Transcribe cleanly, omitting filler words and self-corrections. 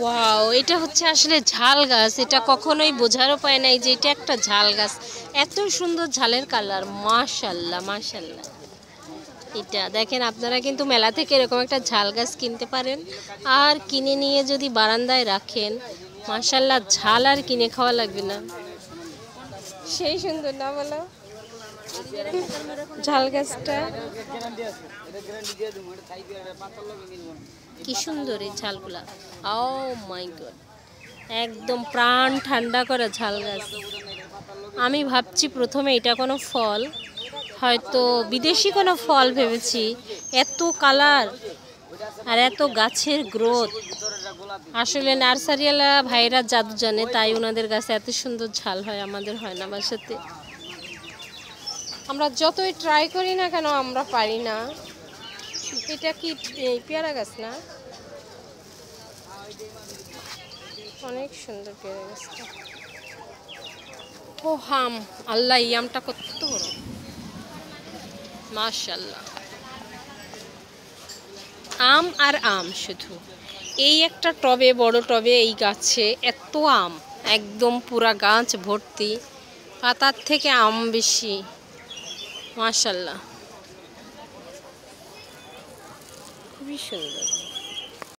Wow, এটা হচ্ছে আসলে ঝাল গাছ। এটা কখনোই বোঝার উপায় নাই যে এটা একটা ঝাল গাছ। এত সুন্দর ঝালের কালার, মাশাল্লাহ মাশাল্লাহ। এটা দেখেন, আপনারা কিন্তু মেলা থেকে এরকম একটা ঝাল গাছ কিনতে পারেন, আর কিনে নিয়ে যদি বারান্দায় রাখেন, মাশাল্লাহ ঝাল আর কিনে খাওয়া লাগবে না। সেই সুন্দর না বলো ঝাল গাছটা, কি সুন্দর এই ঝালগুলা। ও মাই গড, একদম প্রাণ ঠান্ডা করা ঝাল গাছ। আমি ভাবছি প্রথমে এটা কোনো ফল, হয়তো বিদেশি কোনো ফল ভেবেছি। এত কালার আর এত গাছের গ্রোথ, আসলে নার্সারিওয়ালা ভাইরা জাদু জানে, তাই ওনাদের গাছে এত সুন্দর ঝাল হয়, আমাদের হয় না বাসাতে। আমরা যতই ট্রাই করি না কেন আমরা পারি না। এটা কি পেয়ারা গাছ না? অনেক সুন্দর পেয়ারা গাছটা। ও হাম, আল্লাহ এই আমটা কত বড়, মাশাআল্লাহ। আম আর আম, শুধু এই একটা টবে, বড় টবে এই গাছে এত আম, একদম পুরা গাছ ভর্তি, পাতার থেকে আম বেশি, মাশাআল্লাহ, খুবই সুন্দর।